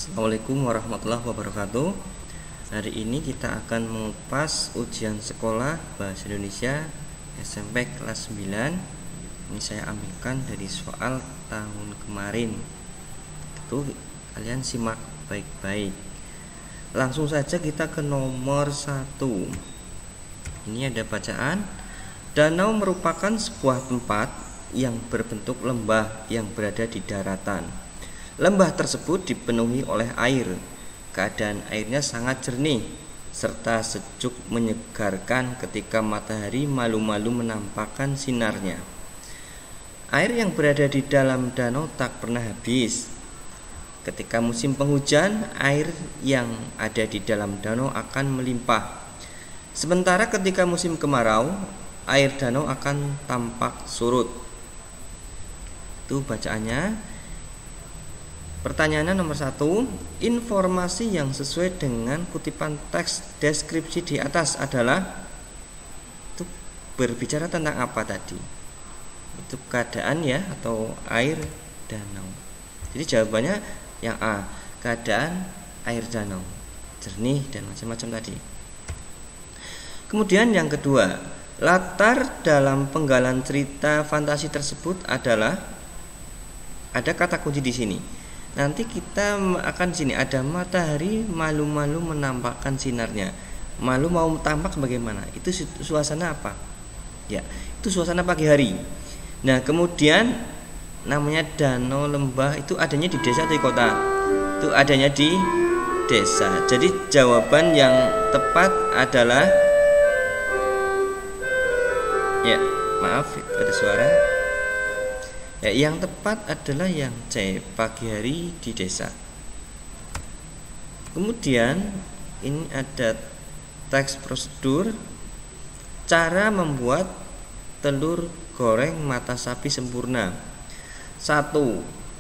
Assalamualaikum warahmatullahi wabarakatuh. Hari ini kita akan mengupas ujian sekolah Bahasa Indonesia SMP kelas 9. Ini saya ambilkan dari soal tahun kemarin. Itu kalian simak baik-baik. Langsung saja kita ke nomor 1. Ini ada bacaan. Danau merupakan sebuah tempat yang berbentuk lembah yang berada di daratan. Lembah tersebut dipenuhi oleh air. Keadaan airnya sangat jernih serta sejuk menyegarkan ketika matahari malu-malu menampakkan sinarnya. Air yang berada di dalam danau tak pernah habis. Ketika musim penghujan, air yang ada di dalam danau akan melimpah. Sementara ketika musim kemarau, air danau akan tampak surut. Itu bacaannya. Pertanyaannya nomor 1, informasi yang sesuai dengan kutipan teks deskripsi di atas adalah itu berbicara tentang apa tadi? Itu keadaan ya atau air danau. Jadi jawabannya yang A, keadaan air danau, jernih dan macam-macam tadi. Kemudian yang kedua, latar dalam penggalan cerita fantasi tersebut adalah ada kata kunci di sini. Nanti kita akan sini ada matahari malu-malu menampakkan sinarnya. Malu mau tampak bagaimana? Itu suasana apa? Ya, itu suasana pagi hari. Nah, kemudian namanya danau lembah itu adanya di desa atau di kota? Itu adanya di desa. Jadi jawaban yang tepat adalah ya, maaf ada suara. Ya, yang tepat adalah yang C, pagi hari di desa. Kemudian ini ada teks prosedur cara membuat telur goreng mata sapi sempurna. 1.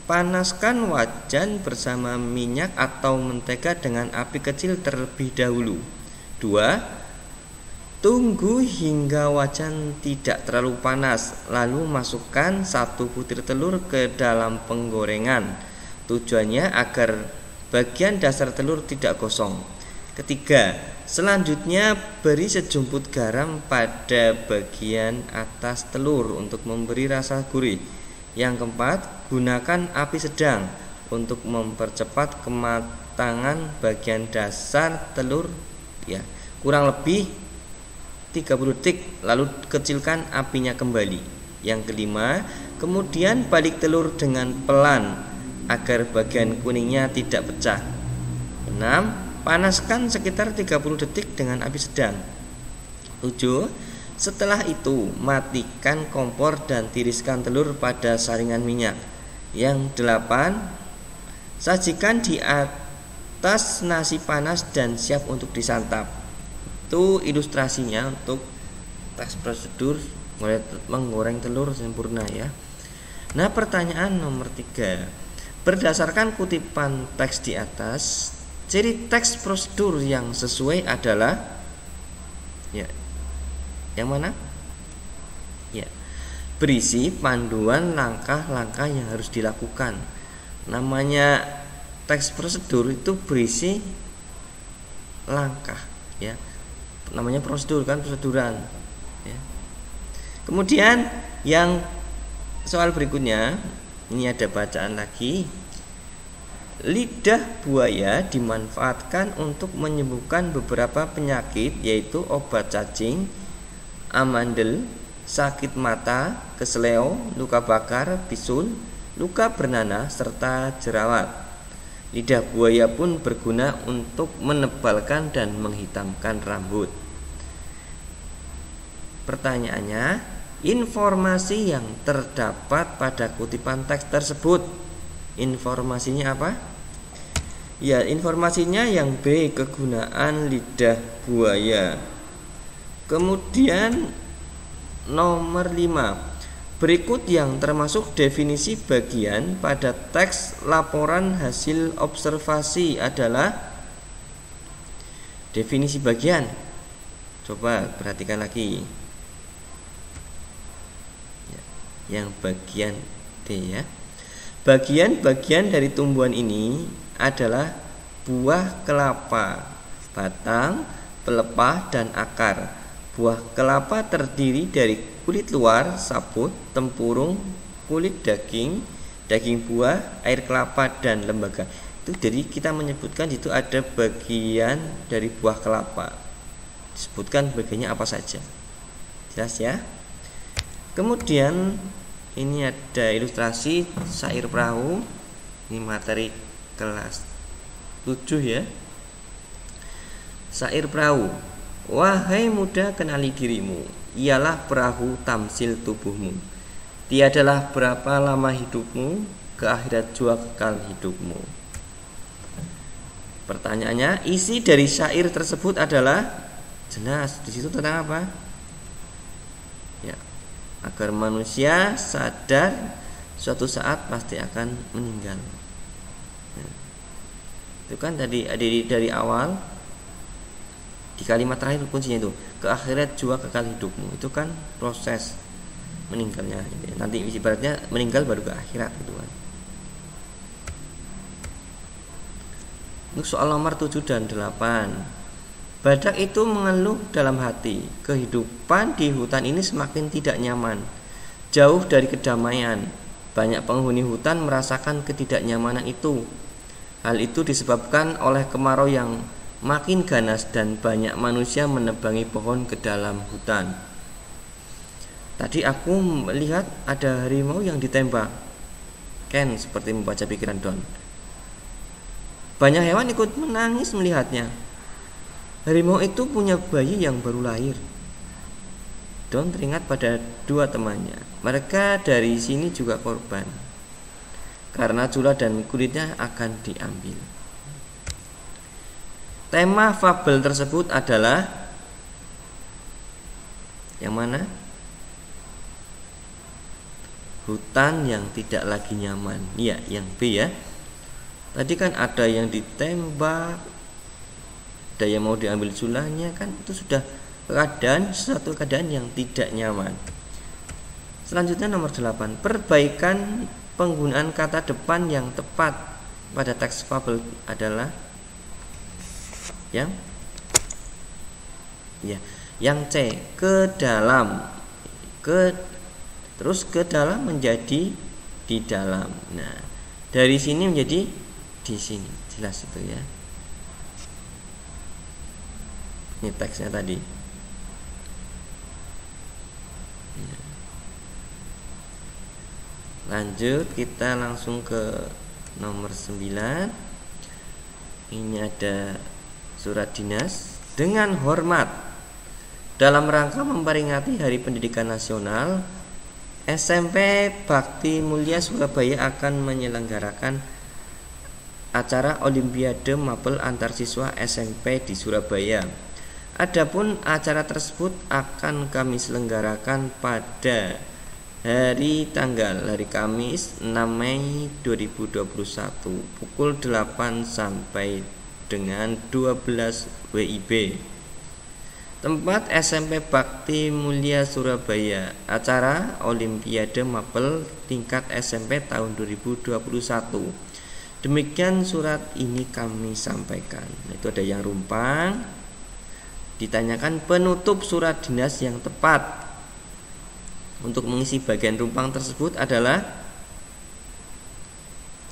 Panaskan wajan bersama minyak atau mentega dengan api kecil terlebih dahulu. 2. Tunggu hingga wajan tidak terlalu panas, lalu masukkan 1 butir telur ke dalam penggorengan. Tujuannya agar bagian dasar telur tidak gosong. 3. Selanjutnya beri sejumput garam pada bagian atas telur untuk memberi rasa gurih. Yang 4, gunakan api sedang untuk mempercepat kematangan bagian dasar telur ya, kurang lebih 30 detik, lalu kecilkan apinya kembali. Yang 5, kemudian balik telur dengan pelan agar bagian kuningnya tidak pecah. 6, panaskan sekitar 30 detik dengan api sedang. 7, setelah itu matikan kompor dan tiriskan telur pada saringan minyak. Yang 8, sajikan di atas nasi panas dan siap untuk disantap. Itu ilustrasinya untuk teks prosedur menggoreng telur sempurna ya. Nah, pertanyaan nomor 3. Berdasarkan kutipan teks di atas, ciri teks prosedur yang sesuai adalah ya, yang mana? Ya, berisi panduan langkah-langkah yang harus dilakukan. Namanya teks prosedur itu berisi langkah ya. Namanya prosedur kan, proseduran ya. Kemudian yang soal berikutnya, ini ada bacaan lagi. Lidah buaya dimanfaatkan untuk menyembuhkan beberapa penyakit, yaitu obat cacing, amandel, sakit mata, keseleo, luka bakar, bisul, luka bernanah, serta jerawat. Lidah buaya pun berguna untuk menebalkan dan menghitamkan rambut. Pertanyaannya, informasi yang terdapat pada kutipan teks tersebut, informasinya apa? Ya, informasinya yang B, kegunaan lidah buaya. Kemudian nomor 5. Berikut yang termasuk definisi bagian pada teks laporan hasil observasi adalah definisi bagian. Coba perhatikan lagi. Yang bagian D ya. Bagian-bagian dari tumbuhan ini adalah buah kelapa, batang, pelepah, dan akar. Buah kelapa terdiri dari kulit luar, sabut, tempurung, kulit daging, daging buah, air kelapa, dan lembaga. Itu jadi kita menyebutkan itu ada bagian dari buah kelapa. Disebutkan bagiannya apa saja. Jelas ya? Kemudian ini ada ilustrasi syair perahu. Ini materi kelas 7 ya. Syair perahu. Wahai muda, kenali dirimu, ialah perahu tamsil tubuhmu. Tiadalah berapa lama hidupmu, ke akhirat jua kekal hidupmu. Pertanyaannya, isi dari syair tersebut adalah jelas. Di situ tentang apa? Ya, agar manusia sadar suatu saat pasti akan meninggal. Ya. Itu kan tadi dari awal di kalimat terakhir kuncinya itu, ke akhirat jua kekal hidupmu. Itu kan proses meninggalnya. Nanti ibaratnya meninggal baru ke akhirat gitu kan. Untuk soal nomor 7 dan 8. Badak itu mengeluh dalam hati, kehidupan di hutan ini semakin tidak nyaman, jauh dari kedamaian. Banyak penghuni hutan merasakan ketidaknyamanan itu. Hal itu disebabkan oleh kemarau yang makin ganas dan banyak manusia menebangi pohon ke dalam hutan. Tadi aku melihat ada harimau yang ditembak. Ken seperti membaca pikiran Don. Banyak hewan ikut menangis melihatnya. Harimau itu punya bayi yang baru lahir. Don teringat pada dua temannya. Mereka dari sini juga korban, karena cula dan kulitnya akan diambil. Tema fabel tersebut adalah yang mana? Hutan yang tidak lagi nyaman. Iya, yang B ya. Tadi kan ada yang ditembak, ada yang mau diambil culanya, kan itu sudah suatu keadaan yang tidak nyaman. Selanjutnya nomor 8, perbaikan penggunaan kata depan yang tepat pada teks fabel adalah yang C, ke dalam. Terus ke dalam menjadi di dalam. Nah, dari sini menjadi di sini. Jelas itu ya. Ini teksnya tadi. Lanjut, kita langsung ke nomor 9. Ini ada surat dinas. Dengan hormat, dalam rangka memperingati Hari Pendidikan Nasional, SMP Bakti Mulia Surabaya akan menyelenggarakan acara Olimpiade Mapel antarsiswa SMP di Surabaya. Adapun acara tersebut akan kami selenggarakan pada hari Kamis 6 Mei 2021 pukul 8 sampai dengan 12 WIB. Tempat SMP Bakti Mulia Surabaya. Acara Olimpiade Mapel tingkat SMP tahun 2021. Demikian surat ini kami sampaikan. Itu ada yang rumpang. Ditanyakan penutup surat dinas yang tepat. Untuk mengisi bagian rumpang tersebut adalah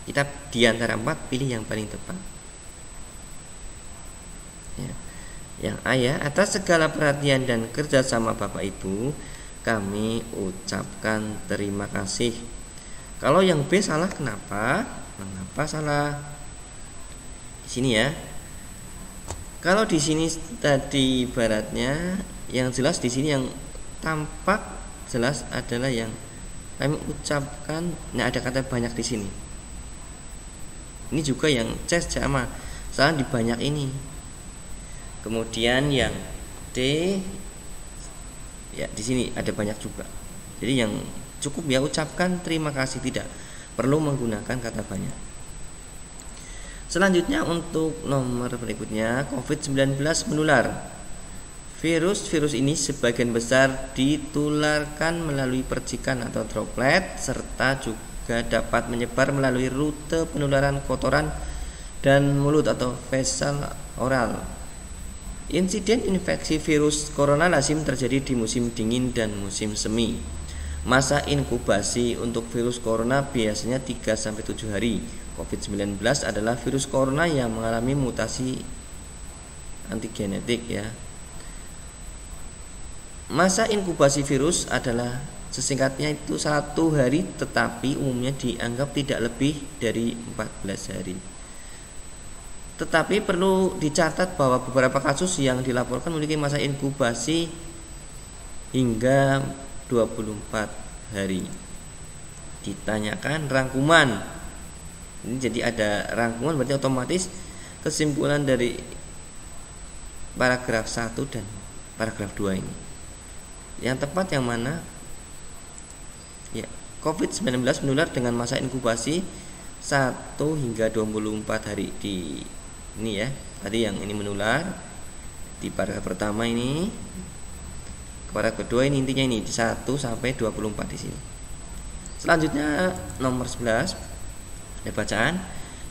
kita di antara 4 pilih yang paling tepat. Ya. Yang A ya, atas segala perhatian dan kerjasama Bapak Ibu, kami ucapkan terima kasih. Kalau yang B salah, kenapa? Mengapa salah? Di sini ya. Kalau di sini tadi ibaratnya yang jelas di sini yang tampak jelas adalah yang kami ucapkan. Nah, ada kata banyak di sini. Ini juga yang C sama, salah di banyak ini. Kemudian yang D ya di sini ada banyak juga. Jadi yang cukup ya ucapkan terima kasih, tidak perlu menggunakan kata banyak. Selanjutnya untuk nomor berikutnya, COVID-19 menular. Virus ini sebagian besar ditularkan melalui percikan atau droplet serta juga dapat menyebar melalui rute penularan kotoran dan mulut atau facial oral. Insiden infeksi virus corona lazim terjadi di musim dingin dan musim semi. Masa inkubasi untuk virus corona biasanya 3-7 hari. COVID-19 adalah virus corona yang mengalami mutasi antigenetik ya. Masa inkubasi virus adalah sesingkatnya itu 1 hari, tetapi umumnya dianggap tidak lebih dari 14 hari. Tetapi perlu dicatat bahwa beberapa kasus yang dilaporkan memiliki masa inkubasi hingga 24 hari. Ditanyakan rangkuman. Ini jadi ada rangkuman, berarti otomatis kesimpulan dari paragraf 1 dan paragraf 2 ini. Yang tepat yang mana? Ya, COVID-19 menular dengan masa inkubasi 1 hingga 24 hari. Di ini ya, tadi yang ini menular di paragraf pertama ini. Paragraf kedua ini intinya ini 1 sampai 24 di sini. Selanjutnya nomor 11 ada bacaan.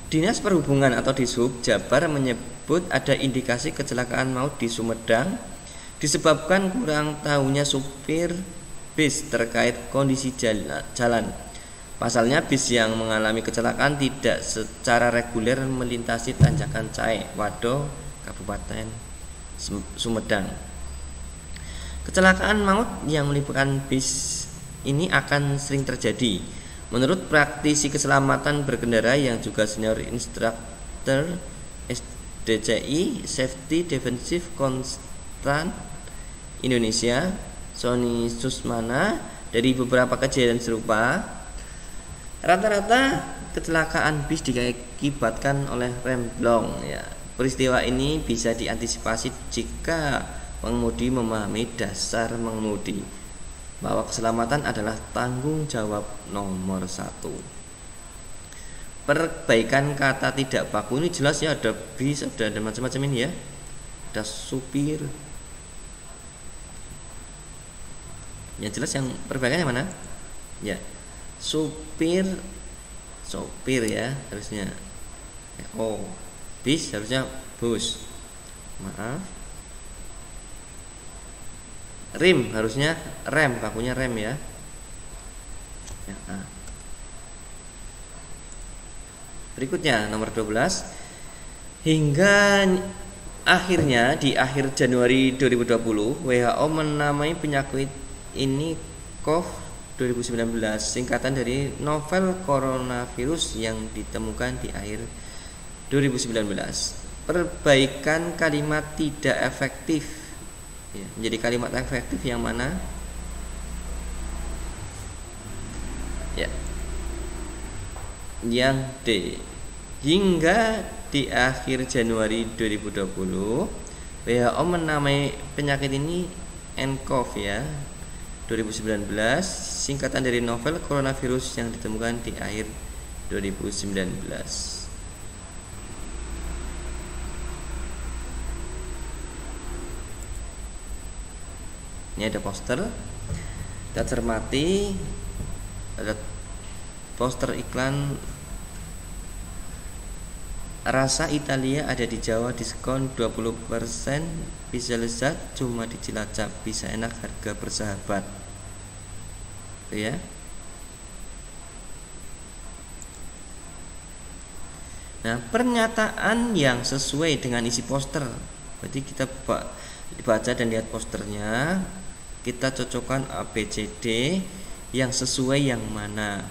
Dinas Perhubungan atau Dishub Jabar menyebut ada indikasi kecelakaan maut di Sumedang disebabkan kurang tahunya supir bis terkait kondisi jalan. Pasalnya bis yang mengalami kecelakaan tidak secara reguler melintasi tanjakan Cae, Wado, Kabupaten Sumedang. Kecelakaan maut yang melibatkan bis ini akan sering terjadi. Menurut praktisi keselamatan berkendara yang juga senior instruktur SDCI Safety Defensive Constant Indonesia, Sony Susmana, dari beberapa kejadian serupa, rata-rata kecelakaan bis diakibatkan oleh rem blong ya. Peristiwa ini bisa diantisipasi jika pengemudi memahami dasar mengemudi, bahwa keselamatan adalah tanggung jawab nomor 1. Perbaikan kata tidak baku ini jelas ya, ada bis, ada macam-macam ini ya. Ada supir. Yang jelas yang perbaikannya mana? Ya, sopir ya harusnya. Oh, bis harusnya bus. Maaf. Rim harusnya rem, bakunya rem ya. Ya. Berikutnya nomor 12. Hingga akhirnya di akhir Januari 2020 WHO menamai penyakit ini COVID-19, singkatan dari novel coronavirus yang ditemukan di akhir 2019. Perbaikan kalimat tidak efektif ya, menjadi kalimat efektif yang mana? Ya, yang D. Hingga di akhir Januari 2020 WHO menamai penyakit ini nCoV ya 2019, singkatan dari novel coronavirus yang ditemukan di akhir 2019. Ini ada poster, kita cermati, ada poster iklan rasa Italia ada di Jawa, diskon 20%, bisa lezat cuma di Cilacap, bisa enak harga bersahabat. Itu ya. Nah, pernyataan yang sesuai dengan isi poster. Berarti kita baca dan lihat posternya, kita cocokkan ABCD yang sesuai yang mana.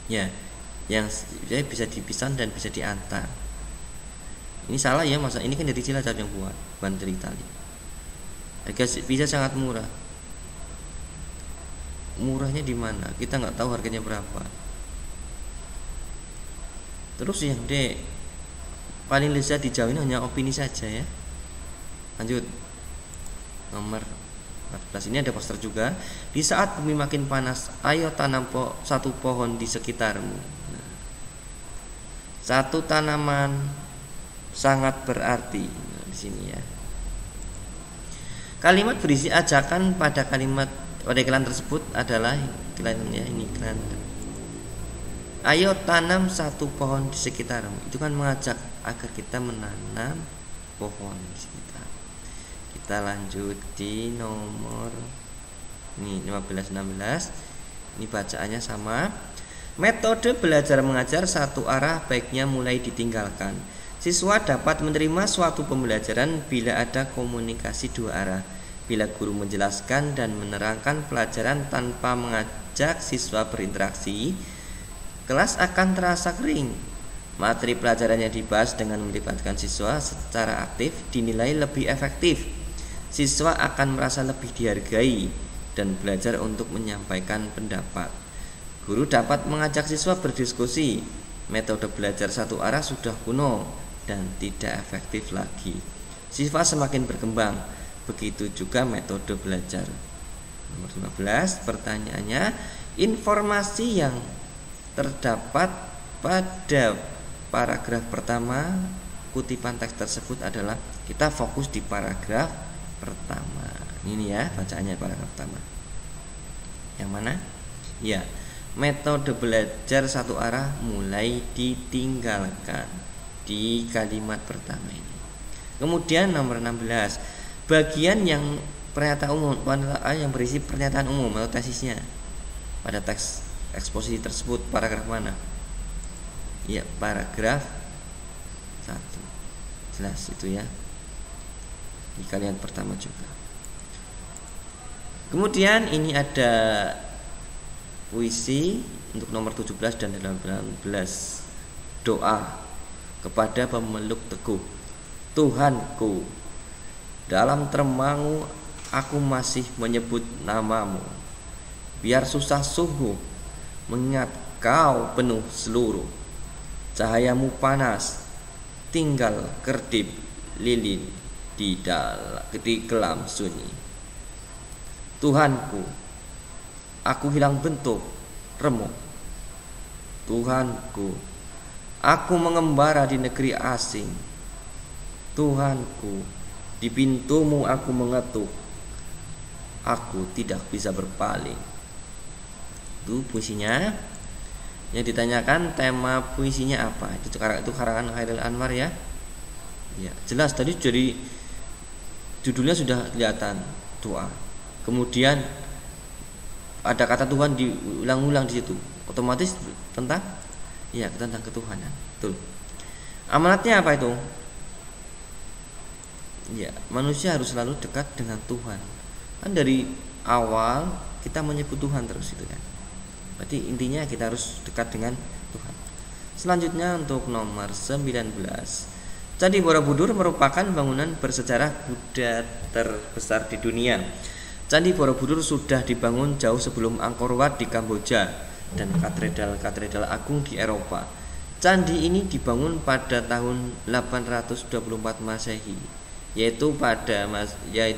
Ya, yang bisa dipesan dan bisa diantar. Ini salah ya, masa ini kan dari Cilacap yang buat, bukan dari Italia. Harga bisa sangat murah. Murahnya di mana? Kita nggak tahu harganya berapa. Terus yang D, paling lezat di Jawa ini hanya opini saja ya. Lanjut nomor 14, ini ada poster juga. Di saat bumi makin panas, ayo tanam satu pohon di sekitarmu. Satu tanaman sangat berarti di sini ya. Kalimat berisi ajakan pada iklan tersebut adalah iklan ya, ini iklan. Ayo tanam satu pohon di sekitarmu. Itu kan mengajak agar kita menanam pohon di sekitar. Kita lanjut di nomor ini 15-16. Ini bacaannya sama. Metode belajar mengajar satu arah baiknya mulai ditinggalkan. Siswa dapat menerima suatu pembelajaran bila ada komunikasi dua arah. Bila guru menjelaskan dan menerangkan pelajaran tanpa mengajak siswa berinteraksi, kelas akan terasa kering. Materi pelajaran yang dibahas dengan melibatkan siswa secara aktif dinilai lebih efektif. Siswa akan merasa lebih dihargai dan belajar untuk menyampaikan pendapat. Guru dapat mengajak siswa berdiskusi. Metode belajar satu arah sudah kuno dan tidak efektif lagi. Siswa semakin berkembang. Begitu juga metode belajar. Nomor 15, pertanyaannya, informasi yang terdapat pada paragraf pertama kutipan teks tersebut adalah, kita fokus di paragraf pertama. Ini ya bacaannya paragraf pertama. Yang mana? Ya, metode belajar satu arah mulai ditinggalkan di kalimat pertama ini. Kemudian nomor 16, bagian yang pernyataan umum, yang berisi pernyataan umum atau tesisnya pada teks eksposisi tersebut paragraf mana? Ya, paragraf 1. Jelas itu ya. Di kalimat pertama juga. Kemudian ini ada puisi untuk nomor 17 dan 18. Doa kepada pemeluk teguh. Tuhanku, dalam termangu aku masih menyebut namamu. Biar susah sungguh mengingat kau penuh seluruh. Cahayamu panas, tinggal kerdip lilin di kelam sunyi. Tuhanku, aku hilang bentuk, remuk. Tuhanku, aku mengembara di negeri asing. Tuhanku, di pintumu aku mengetuk. Aku tidak bisa berpaling. Itu puisinya. Yang ditanyakan tema puisinya apa? Itu karangan Khairil Anwar ya. Ya, jelas tadi jadi judulnya sudah kelihatan, doa. Kemudian ada kata Tuhan diulang-ulang di situ. Otomatis tentang ketuhanan. Betul. Amanatnya apa itu? Ya, manusia harus selalu dekat dengan Tuhan. Kan dari awal kita menyebut Tuhan terus itu kan. Berarti intinya kita harus dekat dengan Tuhan. Selanjutnya untuk nomor 19. Candi Borobudur merupakan bangunan bersejarah Buddha terbesar di dunia. Candi Borobudur sudah dibangun jauh sebelum Angkor Wat di Kamboja dan katedral-katedral agung di Eropa. Candi ini dibangun pada tahun 824 Masehi, yaitu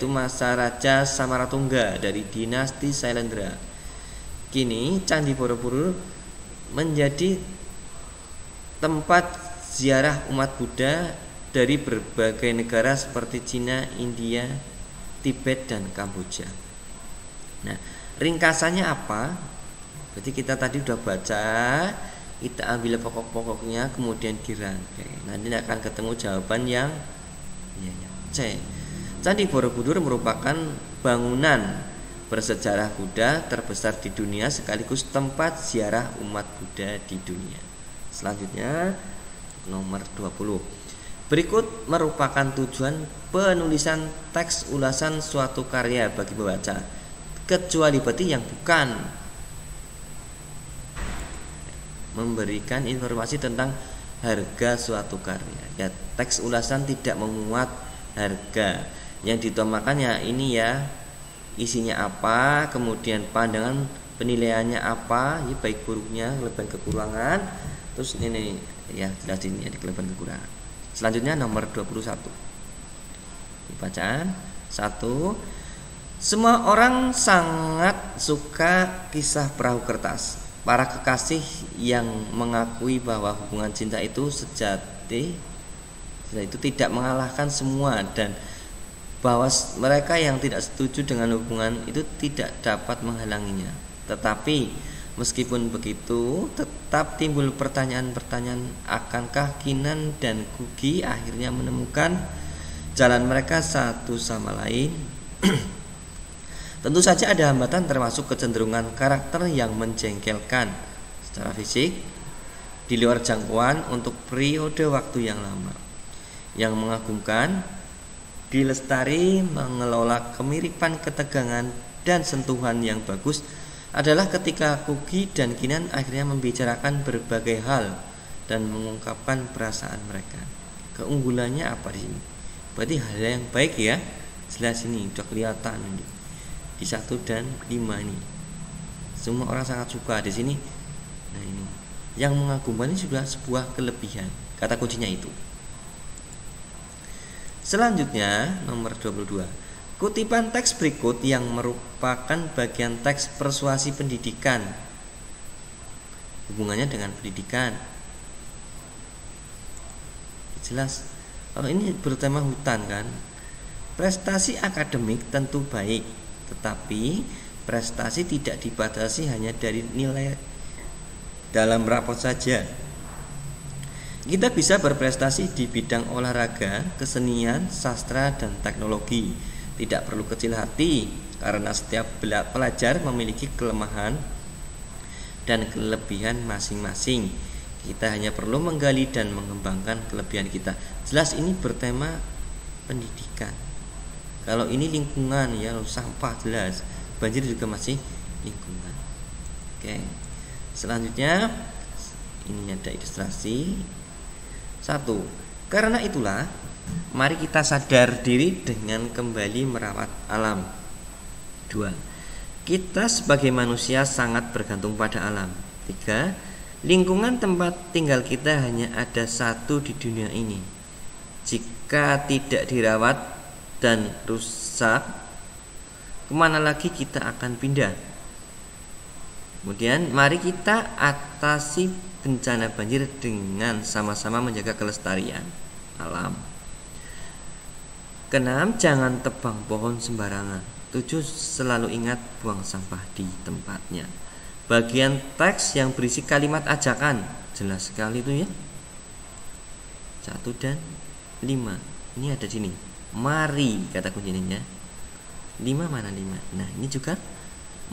masa Raja Samaratungga dari dinasti Sailendra. Kini Candi Borobudur menjadi tempat ziarah umat Buddha dari berbagai negara seperti Cina, India, Tibet, dan Kamboja. Nah, ringkasannya apa? Berarti kita tadi udah baca, kita ambil pokok-pokoknya kemudian dirangkai. Nanti akan ketemu jawaban yang C. Candi Borobudur merupakan bangunan bersejarah Buddha terbesar di dunia sekaligus tempat ziarah umat Buddha di dunia. Selanjutnya nomor 20. Berikut merupakan tujuan penulisan teks ulasan suatu karya bagi pembaca, kecuali berarti yang bukan memberikan informasi tentang harga suatu karya. Ya, teks ulasan tidak memuat harga. Yang diutamakannya ini ya, isinya apa, kemudian pandangan penilaiannya apa, ya baik buruknya, kelebihan kekurangan. Terus ini ya jelasin ya di kelebihan kekurangan. Selanjutnya nomor 21. Bacaan 1. Semua orang sangat suka kisah perahu kertas. Para kekasih yang mengakui bahwa hubungan cinta itu sejati itu tidak mengalahkan semua, dan bahwa mereka yang tidak setuju dengan hubungan itu tidak dapat menghalanginya. Tetapi Meskipun begitu, tetap timbul pertanyaan-pertanyaan, akankah Kinan dan Kugi akhirnya menemukan jalan mereka satu sama lain? Tentu saja ada hambatan, termasuk kecenderungan karakter yang menjengkelkan secara fisik di luar jangkauan untuk periode waktu yang lama. Yang mengagumkan, Lestari mengelola kemiripan, ketegangan, dan sentuhan yang bagus adalah ketika Kugi dan Kinan akhirnya membicarakan berbagai hal dan mengungkapkan perasaan mereka. Keunggulannya apa di sini? Berarti hal yang baik ya. Jelas ini sudah kelihatan ini. Di 1 dan 5 ini. Semua orang sangat suka di sini. Nah ini. Yang mengagumkan ini sudah sebuah kelebihan. Kata kuncinya itu. Selanjutnya nomor 22. Kutipan teks berikut yang merupakan bagian teks persuasi pendidikan. Hubungannya dengan pendidikan. Jelas. Kalau ini bertema hutan kan. Prestasi akademik tentu baik, tetapi prestasi tidak dibatasi hanya dari nilai dalam rapot saja. Kita bisa berprestasi di bidang olahraga, kesenian, sastra, dan teknologi. Tidak perlu kecil hati, karena setiap pelajar memiliki kelemahan dan kelebihan masing-masing. Kita hanya perlu menggali dan mengembangkan kelebihan kita. Jelas ini bertema pendidikan. Kalau ini lingkungan ya, sampah jelas. Banjir juga masih lingkungan. Oke. Selanjutnya ini ada ilustrasi. 1. Karena itulah mari kita sadar diri dengan kembali merawat alam. 2. Kita sebagai manusia sangat bergantung pada alam. 3. Lingkungan tempat tinggal kita hanya ada satu di dunia ini. Jika tidak dirawat dan rusak, kemana lagi kita akan pindah? Kemudian mari kita atasi bencana banjir dengan sama-sama menjaga kelestarian alam. 6. Jangan tebang pohon sembarangan. 7. Selalu ingat buang sampah di tempatnya. Bagian teks yang berisi kalimat ajakan, jelas sekali itu ya. 1 dan 5. Ini ada di sini. Mari kata kuncinya. 5 mana 5? Nah, ini juga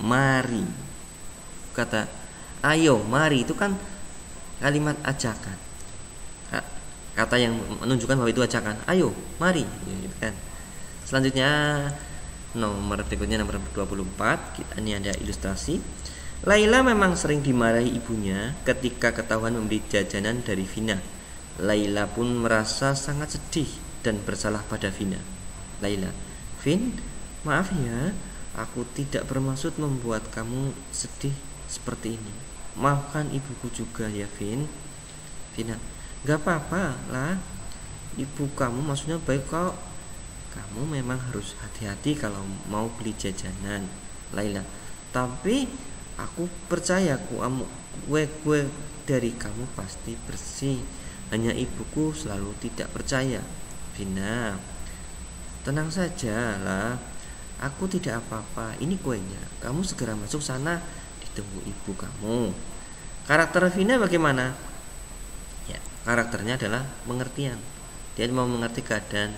mari. Kata ayo, mari itu kan kalimat ajakan. Kata yang menunjukkan bahwa itu ajakan. Ayo, mari, gitu kan. Selanjutnya nomor berikutnya nomor 24. Ini ada ilustrasi. Laila memang sering dimarahi ibunya ketika ketahuan membeli jajanan dari Vina. Laila pun merasa sangat sedih dan bersalah pada Vina. Laila, Vin, maaf ya, aku tidak bermaksud membuat kamu sedih seperti ini. Maafkan ibuku juga ya, Vin. Vina, gak apa-apa lah, ibu kamu maksudnya baik kok. Kamu memang harus hati-hati kalau mau beli jajanan. Laila, tapi aku percaya kue dari kamu pasti bersih. Hanya ibuku selalu tidak percaya. Vina, tenang saja lah, aku tidak apa-apa. Ini kuenya, kamu segera masuk sana, ditunggu ibu kamu. Karakter Vina bagaimana? Ya, karakternya adalah pengertian. Dia mau mengerti keadaan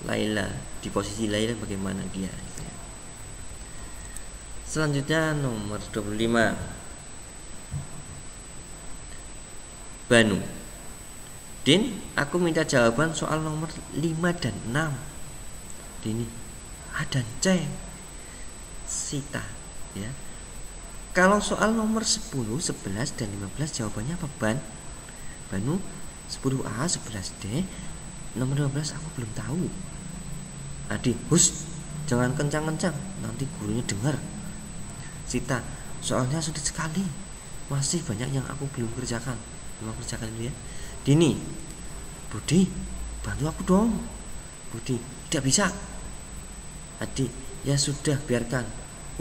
Laila, di posisi Laila bagaimana dia. Selanjutnya nomor 25. Banu, Din, aku minta jawaban soal nomor 5 dan 6. Dini, A dan C. Sita, ya. Kalau soal nomor 10, 11 dan 15 jawabannya apa, Ban? Banu, 10A, 11D, nomor 12 aku belum tahu. Adi, hus, jangan kencang-kencang, nanti gurunya dengar. Sita, soalnya sulit sekali, masih banyak yang aku belum kerjakan. Belum kerjakan dulu ya. Dini, Budi, bantu aku dong. Budi, tidak bisa. Adi, ya sudah, biarkan,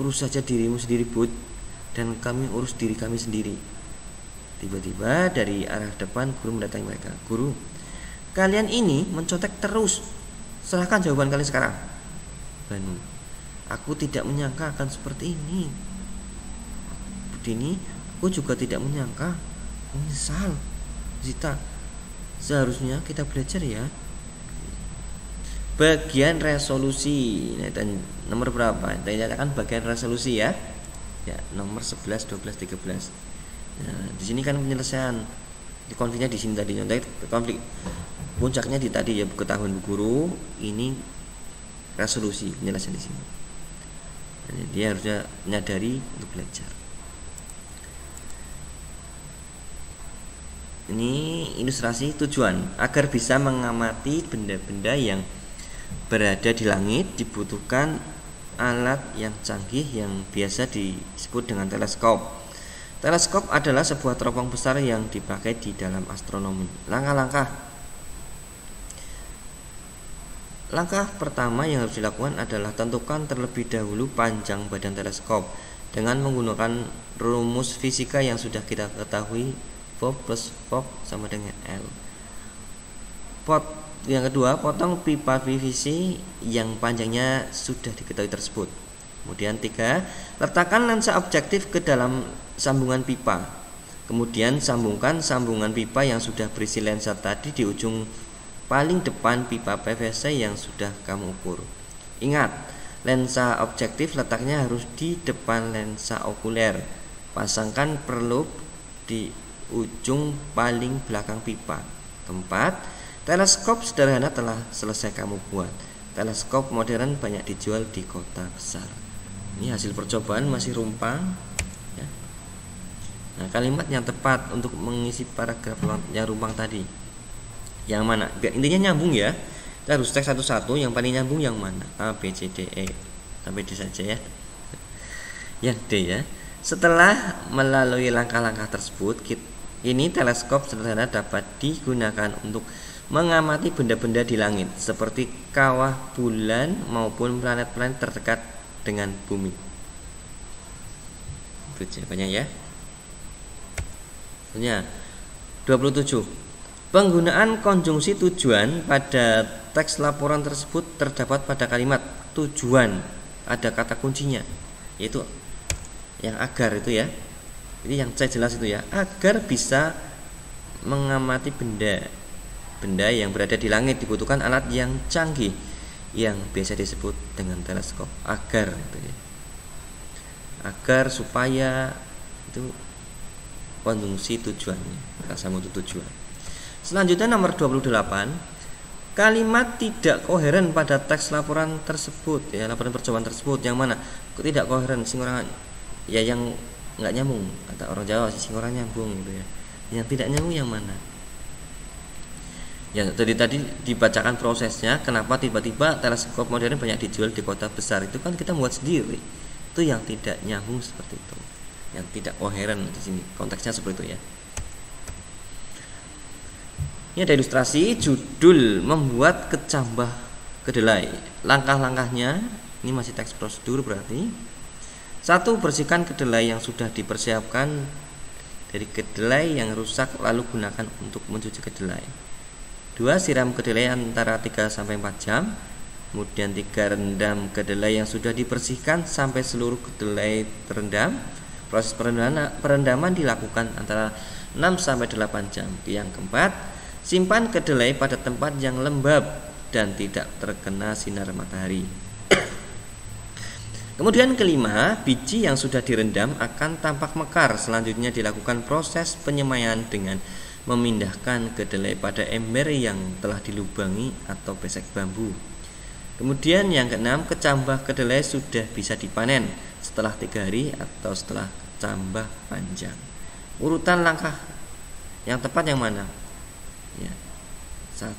urus saja dirimu sendiri, Bud, dan kami urus diri kami sendiri. Tiba-tiba dari arah depan guru mendatangi mereka. Guru, kalian ini mencontek terus, serahkan jawaban kalian sekarang. Banu, aku tidak menyangka akan seperti ini. Dini, aku juga tidak menyangka. Menyesal Zita, seharusnya kita belajar ya. Bagian resolusi. Nah, dan nomor berapa? Kita nyatakan bagian resolusi ya. Ya, nomor 11, 12, 13. Nah, di sini kan penyelesaian. Di konfliknya di sini tadi, konflik puncaknya di tadi ya, ketahuan guru. Ini resolusi, penyelesaian di sini. Nah, dia harusnya menyadari untuk belajar. Ini ilustrasi tujuan. Agar bisa mengamati benda-benda yang berada di langit dibutuhkan alat yang canggih yang biasa disebut dengan teleskop. Teleskop adalah sebuah teropong besar yang dipakai di dalam astronomi. Langkah pertama yang harus dilakukan adalah tentukan terlebih dahulu panjang badan teleskop dengan menggunakan rumus fisika yang sudah kita ketahui. V plus V sama dengan L. Yang kedua, potong pipa PVC yang panjangnya sudah diketahui tersebut. Kemudian 3, letakkan lensa objektif ke dalam sambungan pipa. Kemudian sambungkan sambungan pipa yang sudah berisi lensa tadi di ujung paling depan pipa PVC yang sudah kamu ukur. Ingat, lensa objektif letaknya harus di depan lensa okuler. Pasangkan perlub di ujung paling belakang pipa. Keempat, teleskop sederhana telah selesai kamu buat. Teleskop modern banyak dijual di kota besar. Ini hasil percobaan masih rumpang ya. Nah, kalimat yang tepat untuk mengisi paragraf yang rumpang tadi yang mana? Intinya nyambung ya. Kita harus cek satu-satu, yang paling nyambung yang mana? A, B, C, D, E sampai D saja ya. Yang D ya. Setelah melalui langkah-langkah tersebut, ini teleskop sederhana dapat digunakan untuk mengamati benda-benda di langit seperti kawah bulan maupun planet-planet terdekat dengan bumi. Itu jawabannya ya. Selanjutnya 27. Penggunaan konjungsi tujuan pada teks laporan tersebut terdapat pada kalimat tujuan. Ada kata kuncinya, yaitu yang agar itu ya. Ini yang saya jelas itu ya, agar bisa mengamati benda yang berada di langit dibutuhkan alat yang canggih yang biasa disebut dengan teleskop. Agar itu ya. Agar supaya itu konjungsi tujuannya, rasa untuk tujuan. Selanjutnya nomor 28, kalimat tidak koheren pada teks laporan tersebut ya, laporan percobaan tersebut yang mana tidak koheren, sing orang ya, yang nggak nyambung, kata orang Jawa sing orang nyambung gitu ya. Yang tidak nyambung yang mana? Ya tadi dibacakan prosesnya, kenapa tiba-tiba teleskop modern banyak dijual di kota besar, itu kan kita buat sendiri. Itu yang tidak nyambung seperti itu, yang tidak koheren di sini, konteksnya seperti itu ya. Ini ada ilustrasi judul membuat kecambah kedelai. Langkah-langkahnya ini masih teks prosedur berarti. 1. Bersihkan kedelai yang sudah dipersiapkan dari kedelai yang rusak, lalu gunakan untuk mencuci kedelai. 2. Siram kedelai antara 3-4 jam. Kemudian 3. Rendam kedelai yang sudah dibersihkan sampai seluruh kedelai terendam. Proses perendaman dilakukan antara 6-8 jam. Yang keempat, simpan kedelai pada tempat yang lembab dan tidak terkena sinar matahari. Kemudian kelima, biji yang sudah direndam akan tampak mekar. Selanjutnya dilakukan proses penyemaian dengan memindahkan kedelai pada ember yang telah dilubangi atau besek bambu. Kemudian yang keenam, kecambah kedelai sudah bisa dipanen setelah 3 hari atau setelah kecambah panjang. Urutan langkah yang tepat yang mana? Ya. 1,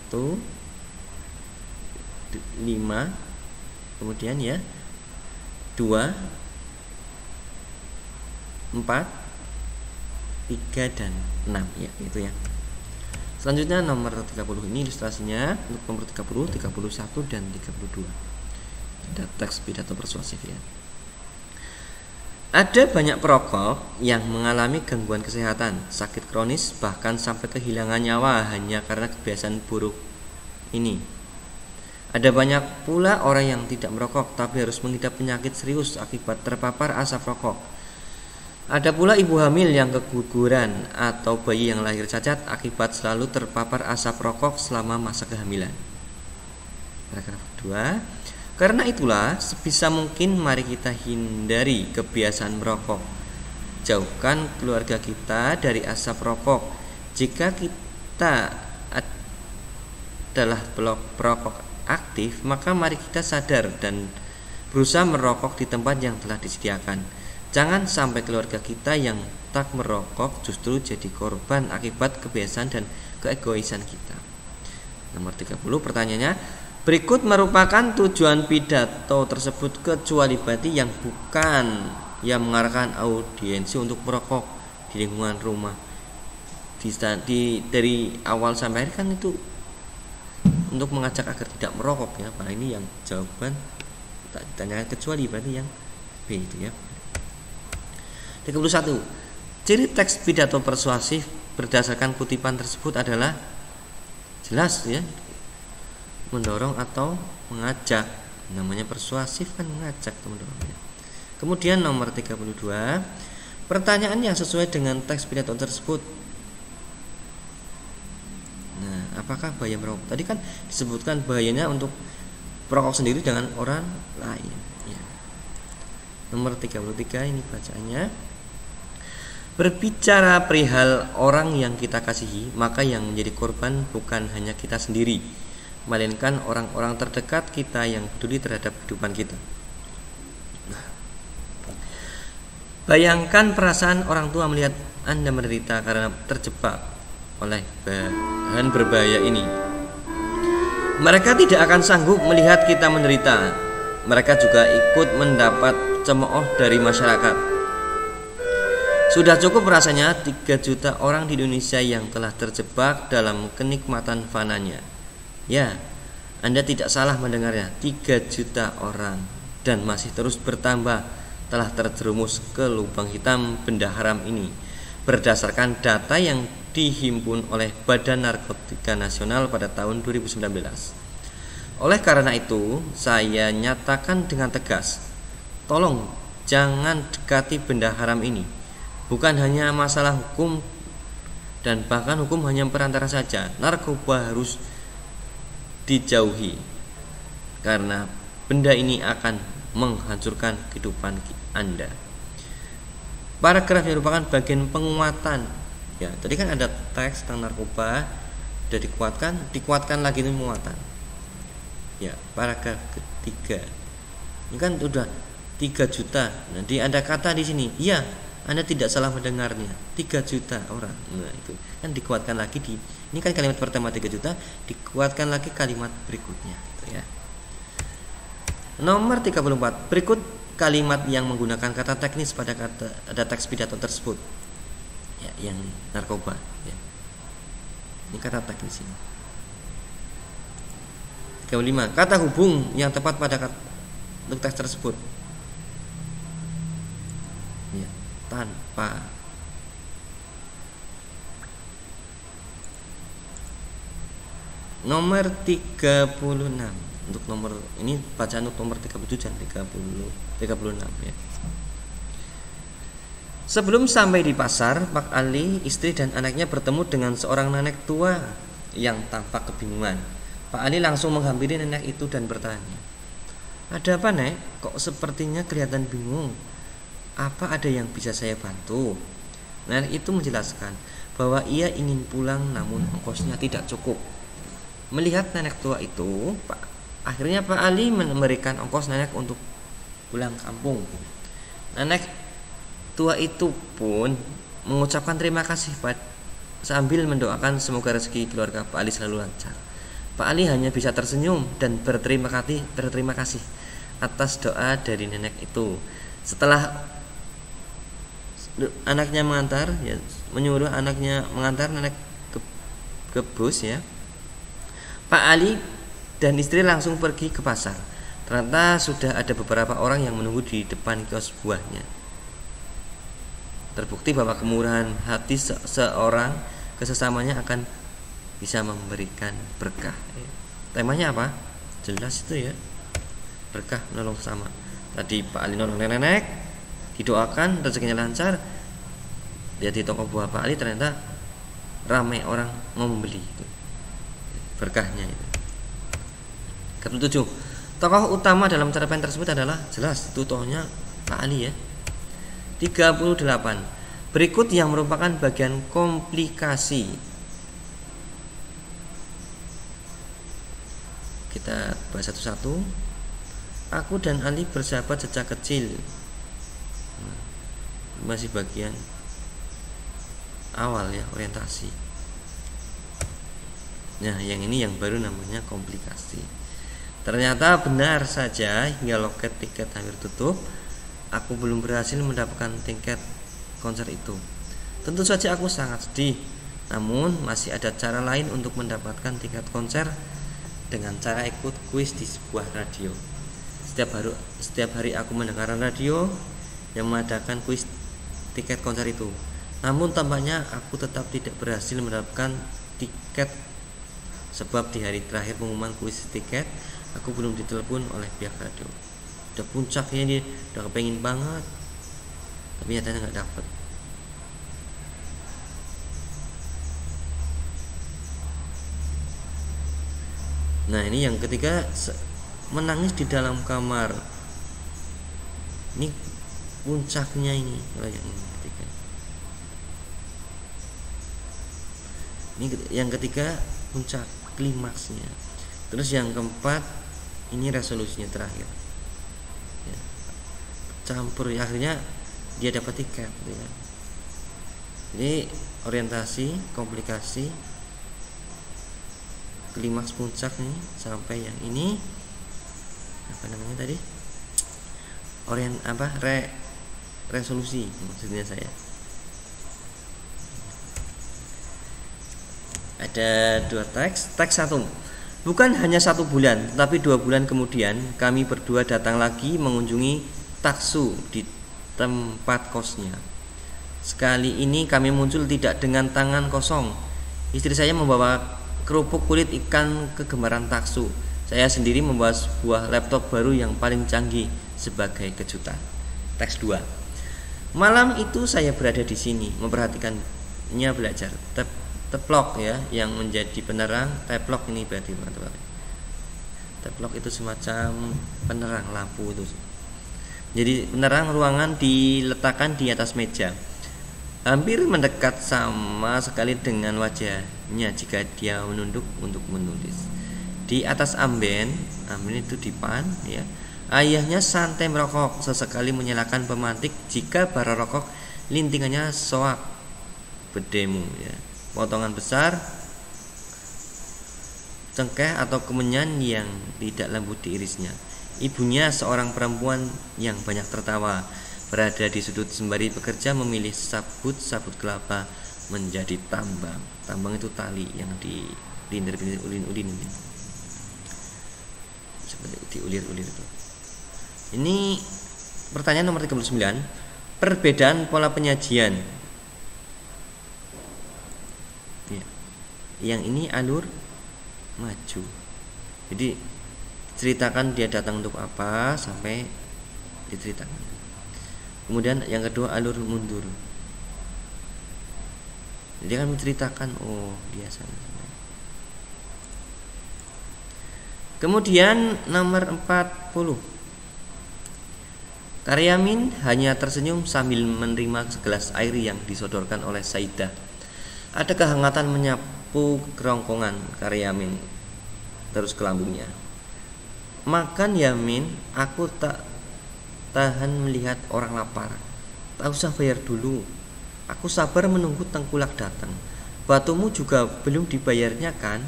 5, kemudian ya 2, 4, 3 dan 6 ya, itu ya. Selanjutnya nomor 30 ini ilustrasinya untuk nomor 30, 31 dan 32. Ada teks pidato persuasif ya. Ada banyak perokok yang mengalami gangguan kesehatan, sakit kronis, bahkan sampai kehilangan nyawa hanya karena kebiasaan buruk ini. Ada banyak pula orang yang tidak merokok tapi harus mengidap penyakit serius akibat terpapar asap rokok. Ada pula ibu hamil yang keguguran atau bayi yang lahir cacat akibat selalu terpapar asap rokok selama masa kehamilan. Paragraf kedua, karena itulah sebisa mungkin mari kita hindari kebiasaan merokok. Jauhkan keluarga kita dari asap rokok. Jika kita adalah perokok aktif, maka mari kita sadar dan berusaha merokok di tempat yang telah disediakan. Jangan sampai keluarga kita yang tak merokok justru jadi korban akibat kebiasaan dan keegoisan kita. Nomor 30 pertanyaannya, berikut merupakan tujuan pidato tersebut kecuali bagi yang bukan yang mengarahkan audiensi untuk merokok di lingkungan rumah. Dari awal sampai akhir kan itu untuk mengajak agar tidak merokok ya. Nah, ini yang jawaban tak ditanyakan kecuali berarti yang B itu ya. 31. Ciri teks pidato persuasif berdasarkan kutipan tersebut adalah jelas ya, mendorong atau mengajak. Namanya persuasif kan mengajak, teman-teman ya. Kemudian nomor 32, pertanyaan yang sesuai dengan teks pidato tersebut. Nah, apakah bahaya merokok? Tadi kan disebutkan bahayanya untuk perokok sendiri dengan orang lain ya. Nomor 33 ini bacaannya. Berbicara perihal orang yang kita kasihi, maka yang menjadi korban bukan hanya kita sendiri, melainkan orang-orang terdekat kita yang peduli terhadap kehidupan kita. Nah, bayangkan perasaan orang tua melihat Anda menderita karena terjebak oleh bahan berbahaya ini. Mereka tidak akan sanggup melihat kita menderita. Mereka juga ikut mendapat cemooh dari masyarakat. Sudah cukup rasanya 3 juta orang di Indonesia yang telah terjebak dalam kenikmatan fananya. Ya, Anda tidak salah mendengarnya, 3 juta orang, dan masih terus bertambah telah terjerumus ke lubang hitam benda haram ini berdasarkan data yang dihimpun oleh Badan Narkotika Nasional pada tahun 2019. Oleh karena itu, saya nyatakan dengan tegas, tolong jangan dekati benda haram ini. Bukan hanya masalah hukum dan bahkan hukum hanya perantara saja. Narkoba harus dijauhi karena benda ini akan menghancurkan kehidupan Anda. Paragraf yang merupakan bagian penguatan. Ya, tadi kan ada teks tentang narkoba, sudah dikuatkan lagi ini penguatan. Ya, paragraf ketiga. Ini kan sudah 3 juta. Nanti ada kata di sini, ya, Anda tidak salah mendengarnya, 3 juta orang. Nah, itu kan dikuatkan lagi ini kan kalimat pertama 3 juta, dikuatkan lagi kalimat berikutnya gitu ya. Nomor 34, berikut kalimat yang menggunakan kata teknis pada teks pidato tersebut. Ya, yang narkoba ya. Ini kata teknis ini. 35, kata hubung yang tepat pada untuk teks tersebut. Ya, tanpa. Nomor 36. Untuk nomor ini bacaan untuk nomor 37 dan 36 ya. Sebelum sampai di pasar, Pak Ali, istri dan anaknya bertemu dengan seorang nenek tua yang tampak kebingungan. Pak Ali langsung menghampiri nenek itu dan bertanya, "Ada apa, Nek? Kok sepertinya kelihatan bingung? Apa ada yang bisa saya bantu?" Nenek itu menjelaskan bahwa ia ingin pulang namun ongkosnya tidak cukup. Melihat nenek tua itu, akhirnya Pak Ali memberikan ongkos nenek untuk pulang kampung. Nenek tua itu pun mengucapkan terima kasih sambil mendoakan semoga rezeki keluarga Pak Ali selalu lancar. Pak Ali hanya bisa tersenyum dan berterima kasih atas doa dari nenek itu. Setelah anaknya mengantar, ya, menyuruh anaknya mengantar nenek ke bus ya, Pak Ali dan istri langsung pergi ke pasar. Ternyata sudah ada beberapa orang yang menunggu di depan kios buahnya. Terbukti bahwa kemurahan hati seorang kesesamanya akan bisa memberikan berkah. Temanya apa? Jelas itu ya, berkah menolong sesama. Tadi Pak Ali nolong nenek, Didoakan rezekinya lancar. Dia di toko buah Pak Ali ternyata ramai orang mau membeli itu. Berkahnya itu. Ketujuh, tokoh utama dalam cerpen tersebut adalah jelas itu tokohnya Pak Ali ya. 38. Berikut yang merupakan bagian komplikasi. Kita bahas satu-satu. Aku dan Ali bersahabat sejak kecil. Masih bagian awal ya, orientasi. Nah, yang ini yang baru namanya komplikasi. Ternyata benar saja hingga loket tiket hampir tutup, aku belum berhasil mendapatkan tiket konser itu. Tentu saja aku sangat sedih. Namun masih ada cara lain untuk mendapatkan tiket konser dengan cara ikut kuis di sebuah radio. Setiap hari aku mendengarkan radio yang mengadakan kuis tiket konser itu. Namun tampaknya aku tetap tidak berhasil mendapatkan tiket, sebab di hari terakhir pengumuman kuis tiket aku belum ditelepon oleh pihak radio. Udah puncaknya dia, udah kepengen banget, tapi nyatanya nggak dapet. Nah ini yang ketiga, menangis di dalam kamar. Ini puncaknya ini, yang ketiga. Ini yang ketiga puncak klimaksnya. Terus yang keempat ini resolusinya terakhir. Ya. Campur ya, akhirnya dia dapat tiket. Ya. Jadi orientasi, komplikasi, klimaks puncak nih sampai yang ini apa namanya tadi? Resolusi maksudnya saya. Ada dua teks. Teks 1. Bukan hanya 1 bulan, tapi 2 bulan kemudian kami berdua datang lagi mengunjungi Taksu di tempat kosnya. Sekali ini kami muncul tidak dengan tangan kosong. Istri saya membawa kerupuk kulit ikan kegemaran Taksu. Saya sendiri membawa sebuah laptop baru yang paling canggih sebagai kejutan. Teks 2. Malam itu saya berada di sini memperhatikannya belajar. Teplok ya yang menjadi penerang. Teplok ini berarti teman-teman. Teplok itu semacam penerang lampu itu. Jadi penerang ruangan diletakkan di atas meja. Hampir mendekat sama sekali dengan wajahnya jika dia menunduk untuk menulis. Di atas amben itu dipan ya. Ayahnya santai merokok, sesekali menyalakan pemantik jika bara rokok lintingannya soak bedemu ya. Potongan besar cengkeh atau kemenyan yang tidak lembut diirisnya. Ibunya seorang perempuan yang banyak tertawa, berada di sudut sembari bekerja memilih sabut kelapa menjadi tambang. Tambang itu tali yang dilindir-lindir ulin-ulin seperti diulir-ulir itu. Ini pertanyaan nomor 39. Perbedaan pola penyajian. Ya. Yang ini alur maju. Jadi ceritakan dia datang untuk apa sampai diceritakan. Kemudian yang kedua alur mundur. Dia akan menceritakan dia sana. Kemudian nomor 40. Karyamin hanya tersenyum sambil menerima segelas air yang disodorkan oleh Saidah. Ada kehangatan menyapu kerongkongan Karyamin terus ke lambungnya. Makan Yamin, aku tak tahan melihat orang lapar. Tak usah bayar dulu. Aku sabar menunggu tengkulak datang. Batumu juga belum dibayarnya kan?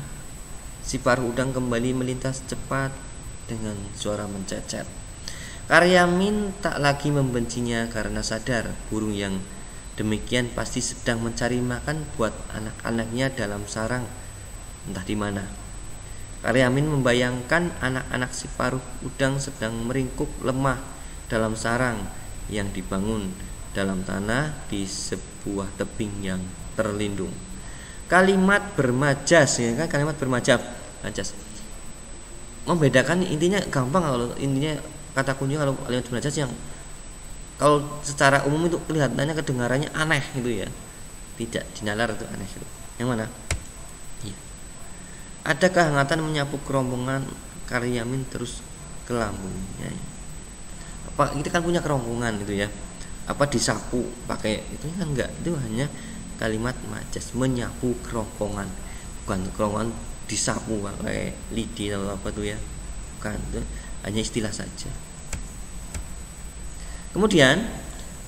Si paruh udang kembali melintas cepat dengan suara mencecet. Karyamin tak lagi membencinya karena sadar burung yang demikian pasti sedang mencari makan buat anak-anaknya dalam sarang entah di mana. Karyamin membayangkan anak-anak si paruh udang sedang meringkuk lemah dalam sarang yang dibangun dalam tanah di sebuah tebing yang terlindung. Kalimat bermajas ya kan, kalimat bermajas membedakan intinya gampang. Kalau intinya kata kunci kalau kalimat bermajas yang Kalau secara umum itu kelihatannya kedengarannya aneh gitu ya, tidak dinalar itu aneh gitu. Yang mana? Iya. Ada kehangatan menyapu kerombongan Karyamin terus ke lambungnya. Apa kita kan punya kerongkongan gitu ya? Apa disapu pakai itu kan enggak, itu hanya kalimat majas, menyapu kerongkongan, bukan kerongkongan disapu pakai lidi atau apa tuh ya, bukan, itu hanya istilah saja. Kemudian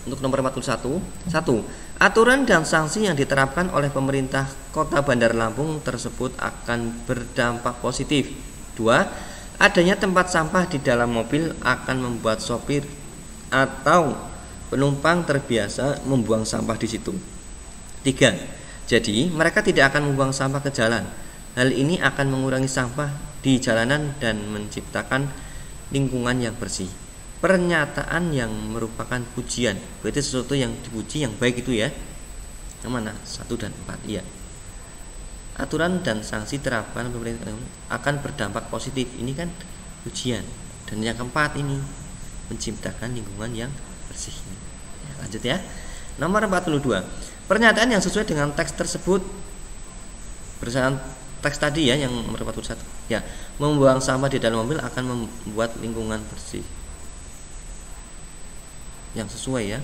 untuk nomor 41, 1. Aturan dan sanksi yang diterapkan oleh pemerintah Kota Bandar Lampung tersebut akan berdampak positif. 2. Adanya tempat sampah di dalam mobil akan membuat sopir atau penumpang terbiasa membuang sampah di situ. 3. Jadi mereka tidak akan membuang sampah ke jalan. Hal ini akan mengurangi sampah di jalanan dan menciptakan lingkungan yang bersih. Pernyataan yang merupakan pujian, berarti sesuatu yang dipuji yang baik itu ya. Yang mana? 1 dan 4. Iya. Aturan dan sanksi terapkan pemerintah akan berdampak positif. Ini kan pujian. Dan yang keempat ini menciptakan lingkungan yang bersih. Ya, lanjut ya. Nomor 42. Pernyataan yang sesuai dengan teks tersebut berdasarkan teks tadi ya, yang nomor 41. Ya, membuang sampah di dalam mobil akan membuat lingkungan bersih. Yang sesuai ya.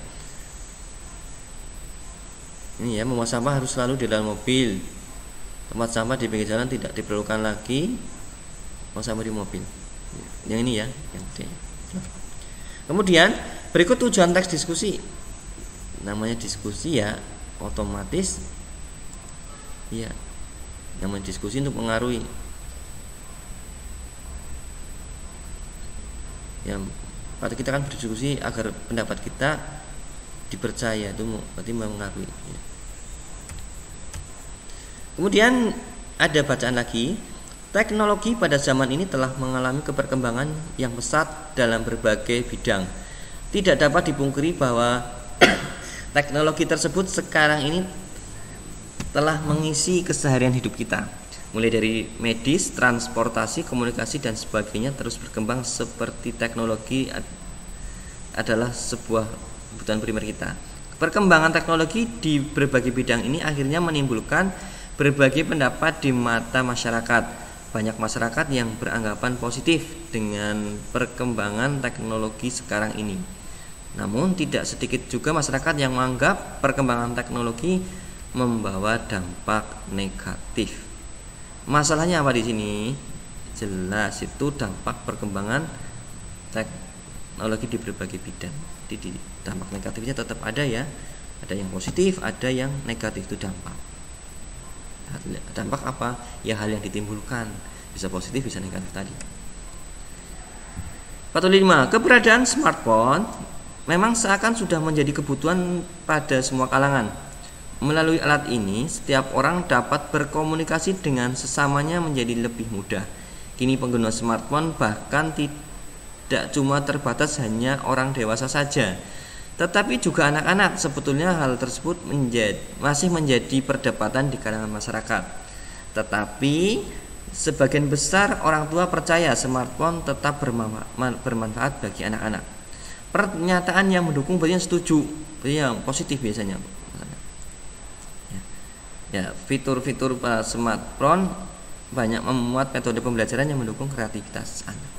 Ini ya, membuang sampah harus selalu di dalam mobil. Tempat sampah di pinggir jalan tidak diperlukan lagi. Membuang sampah di mobil. Yang ini ya, yang D. Kemudian berikut tujuan teks diskusi. Namanya diskusi ya, otomatis ya, namanya diskusi untuk mengaruhi. Ya, berarti kita kan berdiskusi agar pendapat kita dipercaya, itu berarti mempengaruhi ya. Kemudian ada bacaan lagi. Teknologi pada zaman ini telah mengalami keberkembangan yang pesat dalam berbagai bidang. Tidak dapat dipungkiri bahwa teknologi tersebut sekarang ini telah mengisi keseharian hidup kita. Mulai dari medis, transportasi, komunikasi dan sebagainya terus berkembang seperti teknologi adalah sebuah kebutuhan primer kita. Perkembangan teknologi di berbagai bidang ini akhirnya menimbulkan berbagai pendapat di mata masyarakat. Banyak masyarakat yang beranggapan positif dengan perkembangan teknologi sekarang ini. Namun tidak sedikit juga masyarakat yang menganggap perkembangan teknologi membawa dampak negatif. Masalahnya apa di sini? Jelas itu dampak perkembangan teknologi di berbagai bidang. Jadi dampak negatifnya tetap ada ya. Ada yang positif, ada yang negatif itu dampak. Dampak apa? Ya hal yang ditimbulkan, bisa positif bisa negatif tadi. 45. Keberadaan smartphone memang seakan sudah menjadi kebutuhan pada semua kalangan. Melalui alat ini, setiap orang dapat berkomunikasi dengan sesamanya menjadi lebih mudah. Kini pengguna smartphone bahkan tidak cuma terbatas hanya orang dewasa saja, tetapi juga anak-anak. Sebetulnya hal tersebut masih menjadi perdebatan di kalangan masyarakat. Tetapi sebagian besar orang tua percaya smartphone tetap bermanfaat bagi anak-anak. Pernyataan yang mendukung berarti yang setuju, berarti yang positif biasanya. Ya, fitur-fitur smartphone banyak memuat metode pembelajaran yang mendukung kreativitas anak.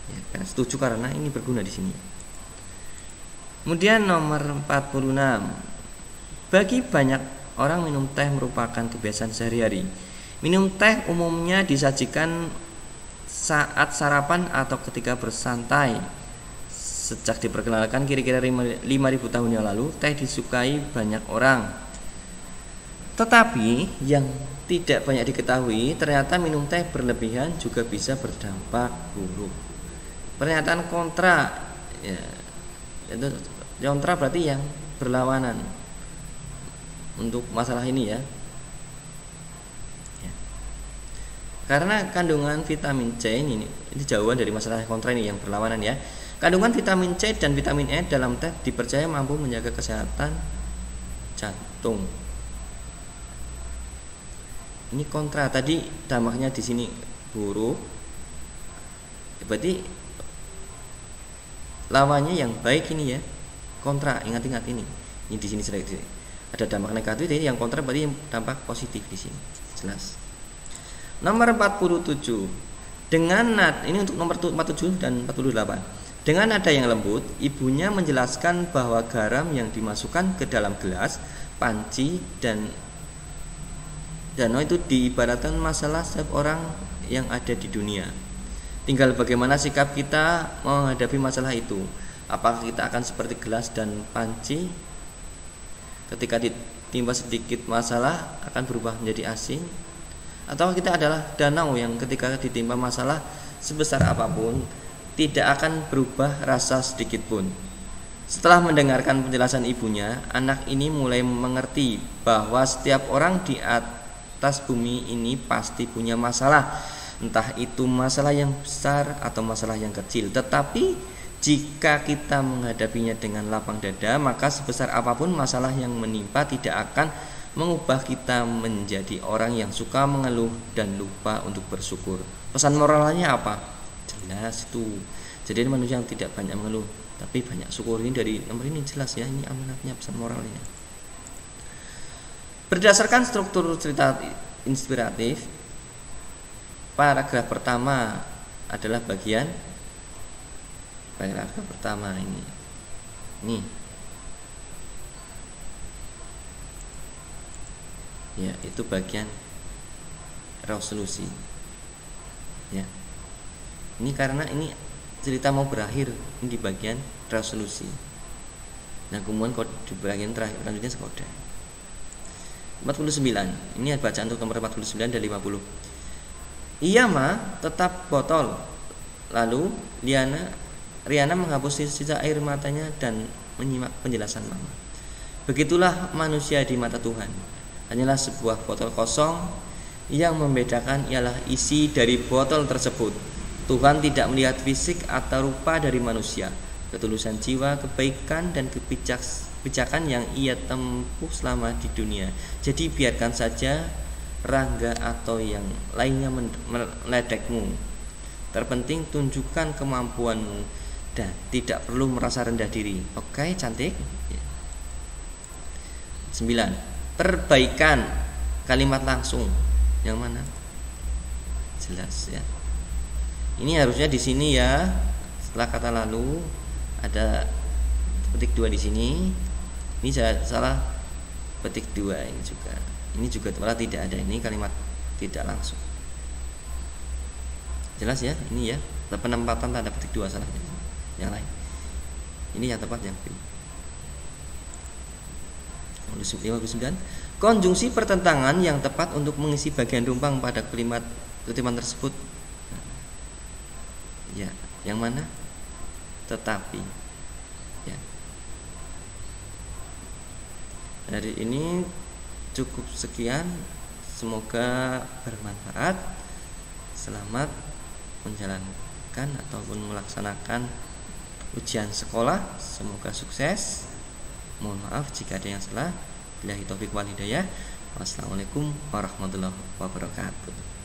Ya, kan setuju karena ini berguna di sini. Kemudian nomor 46. Bagi banyak orang minum teh merupakan kebiasaan sehari-hari. Minum teh umumnya disajikan saat sarapan atau ketika bersantai. Sejak diperkenalkan kira-kira 5.000 tahun yang lalu, teh disukai banyak orang. Tetapi yang tidak banyak diketahui, ternyata minum teh berlebihan juga bisa berdampak buruk. Pernyataan kontra ya, itu kontra berarti yang berlawanan untuk masalah ini ya. Karena kandungan vitamin C ini jauhan dari masalah kontra ini yang berlawanan ya. Kandungan vitamin C dan vitamin E dalam teh dipercaya mampu menjaga kesehatan jantung. Ini kontra, tadi dampaknya di sini buruk. Berarti lawannya yang baik ini ya. kontra. Ingat-ingat ini di sini ada dampak negatif, jadi yang kontra berarti dampak positif di sini. Jelas. Nomor 47. Dengan ini untuk nomor 47 dan 48. Dengan nada yang lembut, ibunya menjelaskan bahwa garam yang dimasukkan ke dalam gelas, panci, dan danau itu diibaratkan masalah setiap orang yang ada di dunia. Tinggal bagaimana sikap kita menghadapi masalah itu. Apakah kita akan seperti gelas dan panci, ketika ditimpa sedikit masalah akan berubah menjadi asing, atau kita adalah danau yang ketika ditimpa masalah sebesar apapun tidak akan berubah rasa sedikit pun. Setelah mendengarkan penjelasan ibunya, anak ini mulai mengerti bahwa setiap orang di atas bumi ini pasti punya masalah, entah itu masalah yang besar atau masalah yang kecil. Tetapi jika kita menghadapinya dengan lapang dada, maka sebesar apapun masalah yang menimpa tidak akan mengubah kita menjadi orang yang suka mengeluh dan lupa untuk bersyukur. Pesan moralnya apa? Jelas itu. Jadi manusia yang tidak banyak mengeluh tapi banyak syukur. Ini dari nomor ini jelas ya, ini amanatnya, pesan moralnya. Berdasarkan struktur cerita inspiratif, paragraf pertama adalah bagian paragraf pertama ini. Ya, itu bagian resolusi. Ya. Ini karena ini cerita mau berakhir, ini di bagian resolusi. Nah, kemudian di bagian terakhir selanjutnya sekodah. 49. Ini bacaan untuk nomor 49 dan 50. Iya ma, tetap botol. Lalu Riana menghapus sisa air matanya dan menyimak penjelasan mama. Begitulah manusia di mata Tuhan. Hanyalah sebuah botol kosong, yang membedakan ialah isi dari botol tersebut. Tuhan tidak melihat fisik atau rupa dari manusia, ketulusan jiwa, kebaikan dan kebijakan yang ia tempuh selama di dunia. Jadi biarkan saja Rangga atau yang lainnya meledekmu. Terpenting tunjukkan kemampuanmu dan tidak perlu merasa rendah diri. Oke, cantik. 9. Perbaikan kalimat langsung. Yang mana? Jelas ya. Ini harusnya di sini ya. Setelah kata lalu ada petik 2 di sini. Ini salah petik 2 ini juga. Ini juga malah tidak ada, ini kalimat tidak langsung. Jelas ya, ini ya. Penempatan tanda petik 2 salahnya. Yang lain. Ini yang tepat yang B. 59. Konjungsi pertentangan yang tepat untuk mengisi bagian rumpang pada kutipan tersebut. Ya, yang mana? Tetapi. Ya. Dari ini cukup sekian. Semoga bermanfaat. Selamat menjalankan ataupun melaksanakan ujian sekolah. Semoga sukses. Mohon maaf jika ada yang salah. Billahi taufiq wal hidayah. Wassalamualaikum warahmatullahi wabarakatuh.